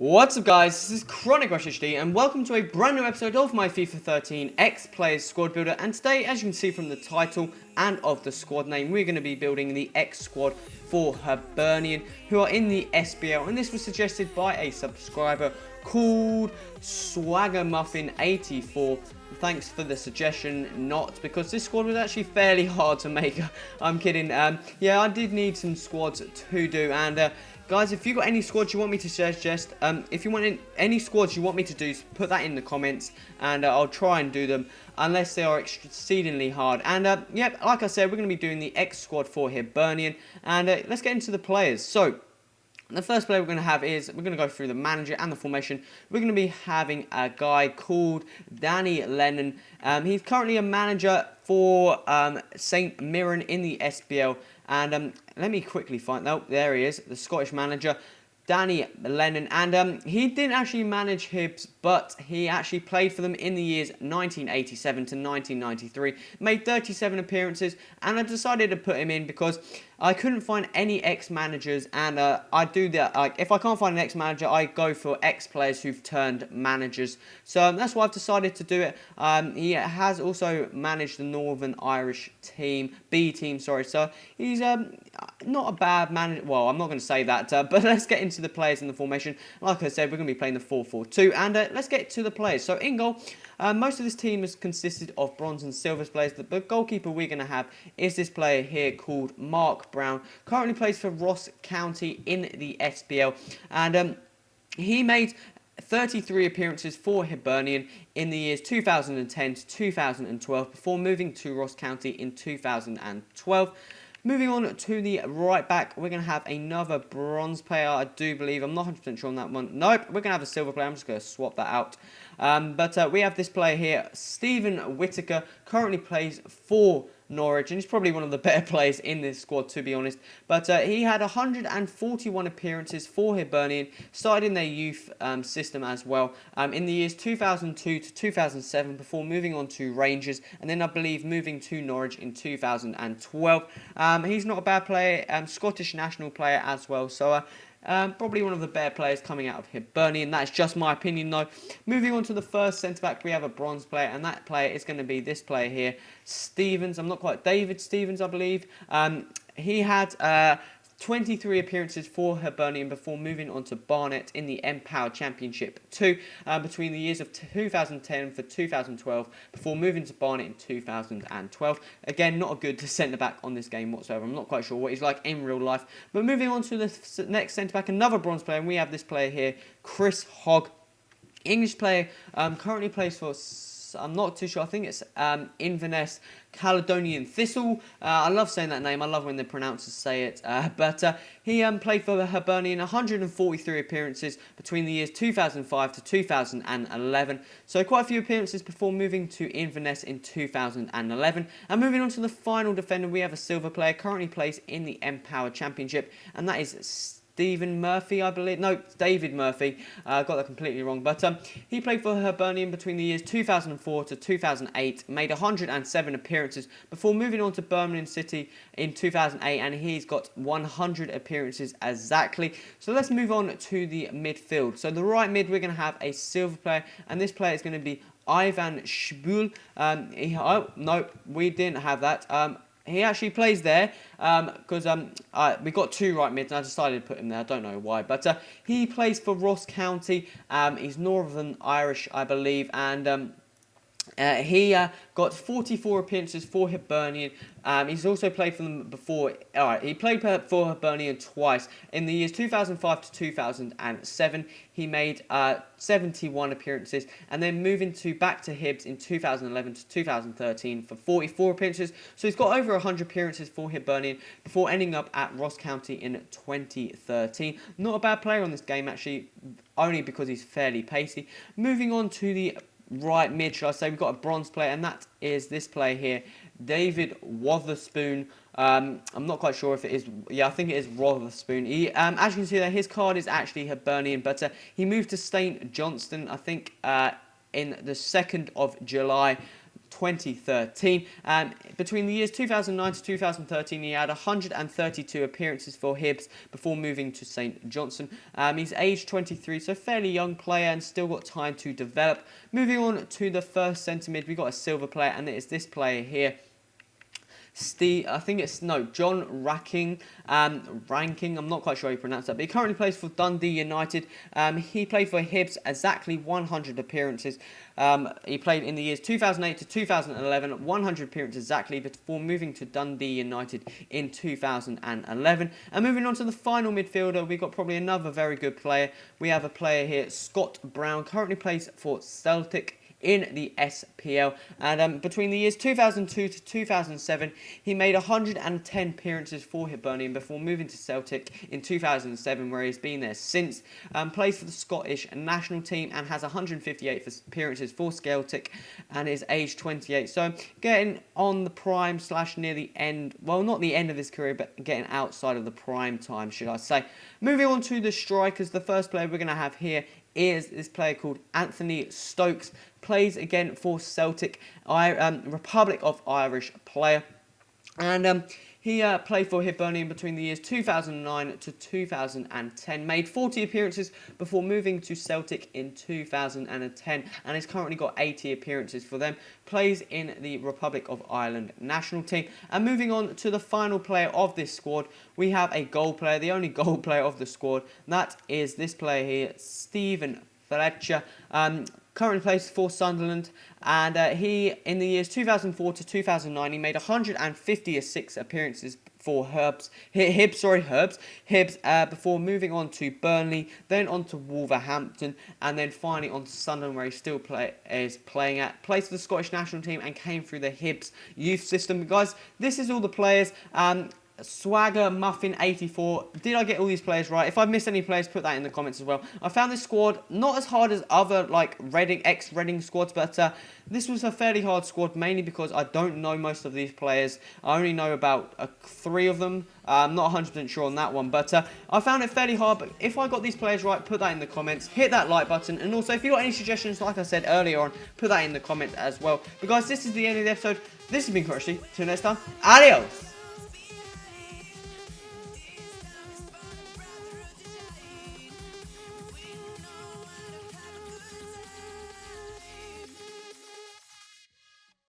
What's up guys, this is Chronic Rush HD and welcome to a brand new episode of my FIFA 13 X Players Squad Builder. And today, as you can see from the title and of the squad name, we're going to be building the X squad for Hibernian, who are in the SBL, and this was suggested by a subscriber called Swaggermuffin84. Thanks for the suggestion, not because this squad was actually fairly hard to make. I'm kidding. Yeah, I did need some squads to do, and guys, if you got any squads you want me to suggest, if you want any squads you want me to do, put that in the comments, and I'll try and do them, unless they are exceedingly hard. And yeah, like I said, we're going to be doing the X squad for Hibernian, and let's get into the players. So, the first player we're going to have is, we're going to go through the manager and the formation. We're going to be having a guy called Danny Lennon. He's currently a manager for St Mirren in the SBL. And let me quickly find out. There he is, the Scottish manager, Danny Lennon. And he didn't actually manage Hibs, but he actually played for them in the years 1987 to 1993. Made 37 appearances, and I decided to put him in because I couldn't find any ex-managers, and I do that. If I can't find an ex-manager, I go for ex-players who've turned managers. So that's why I've decided to do it. He has also managed the Northern Irish team, B team, sorry. So he's not a bad manager. Well, I'm not going to say that, but let's get into the players and the formation. Like I said, we're going to be playing the 4-4-2, and let's get to the players. So in goal, most of this team has consisted of bronze and silver players. The goalkeeper we're going to have is this player here called Mark Brown. Currently plays for Ross County in the SBL, and he made 33 appearances for Hibernian in the years 2010 to 2012 before moving to Ross County in 2012. Moving on to the right back, we're going to have another bronze player, I do believe. I'm not 100% sure on that one. Nope, we're going to have a silver player. I'm just going to swap that out. But we have this player here, Stephen Whittaker, currently plays for Norwich, and he's probably one of the better players in this squad, to be honest. But he had 141 appearances for Hibernian, started in their youth system as well, in the years 2002 to 2007 before moving on to Rangers, and then I believe moving to Norwich in 2012. He's not a bad player, Scottish national player as well, so probably one of the better players coming out of Hibernian. That's just my opinion though. Moving on to the first centre-back, we have a bronze player, and that player is going to be this player here, Stevens. I'm not quite, David Stevens, I believe. He had 23 appearances for Hibernian before moving on to Barnet in the Empower Championship 2 between the years of 2010 for 2012 before moving to Barnet in 2012. Again, not a good centre-back on this game whatsoever. I'm not quite sure what he's like in real life. But moving on to the next centre-back, another bronze player, and we have this player here, Chris Hogg. English player, currently plays for, I'm not too sure, I think it's Inverness Caledonian Thistle. I love saying that name. I love when the pronouncers say it. But he played for Hibernian, 143 appearances between the years 2005 to 2011. So quite a few appearances before moving to Inverness in 2011. And moving on to the final defender, we have a silver player, currently plays in the Empower Championship, and that is Stephen Murphy, I believe. No, David Murphy. I got that completely wrong. But he played for Hibernian between the years 2004 to 2008, made 107 appearances before moving on to Birmingham City in 2008, and he's got 100 appearances exactly. So let's move on to the midfield. So the right mid, we're going to have a silver player, and this player is going to be Ivan Shbul. Oh, no, we didn't have that. He actually plays there because we got two right mids, and I decided to put him there. I don't know why, but he plays for Ross County. He's Northern Irish, I believe, and he got 44 appearances for Hibernian. He's also played for them before. He played for Hibernian twice. In the years 2005 to 2007, he made 71 appearances, and then moving back to Hibs in 2011 to 2013 for 44 appearances. So he's got over 100 appearances for Hibernian before ending up at Ross County in 2013. Not a bad player on this game, actually, only because he's fairly pacey. Moving on to the right mid, should I say, we've got a bronze player, and that is this player here, David Wotherspoon. I'm not quite sure if it is, yeah, I think it is Wotherspoon. He, as you can see there, his card is actually Hibernian, but he moved to St Johnston, I think, in the 2nd of July 2013. Between the years 2009 to 2013, he had 132 appearances for Hibs before moving to St Johnstone. He's aged 23, so fairly young player and still got time to develop. Moving on to the first centre mid, we got a silver player, and it is this player here. John Ranking. I'm not quite sure how you pronounce that, but he currently plays for Dundee United. He played for Hibs exactly 100 appearances. He played in the years 2008 to 2011, 100 appearances exactly, before moving to Dundee United in 2011. And moving on to the final midfielder, we've got probably another very good player. We have a player here, Scott Brown, currently plays for Celtic in the SPL, and between the years 2002 to 2007, he made 110 appearances for Hibernian before moving to Celtic in 2007, where he's been there since. Plays for the Scottish national team and has 158 appearances for Celtic, and is age 28. So getting on the prime / near the end, well, not the end of his career, but getting outside of the prime time, should I say. Moving on to the strikers, the first player we're going to have here is this player called Anthony Stokes. Plays again for Celtic, Republic of Irish player. And he played for Hibernian between the years 2009 to 2010. Made 40 appearances before moving to Celtic in 2010. And has currently got 80 appearances for them. Plays in the Republic of Ireland national team. And moving on to the final player of this squad, we have a goal player, the only goal player of the squad. That is this player here, Stephen Fletcher. Currently plays for Sunderland, and he, in the years 2004 to 2009, he made 156 appearances for Hibs, before moving on to Burnley, then on to Wolverhampton, and then finally on to Sunderland, where he still is playing at. Plays for the Scottish national team and came through the Hibs youth system. Guys, this is all the players. Swagger Muffin 84. Did I get all these players right? If I missed any players, put that in the comments as well. I found this squad not as hard as other like ex-Reading squads, but this was a fairly hard squad, mainly because I don't know most of these players. I only know about 3 of them. I'm not 100% sure on that one, but I found it fairly hard. But if I got these players right, put that in the comments. Hit that like button, and also if you got any suggestions, like I said earlier on, put that in the comments as well. But guys, this is the end of the episode. This has been Crushy. Till next time, adios.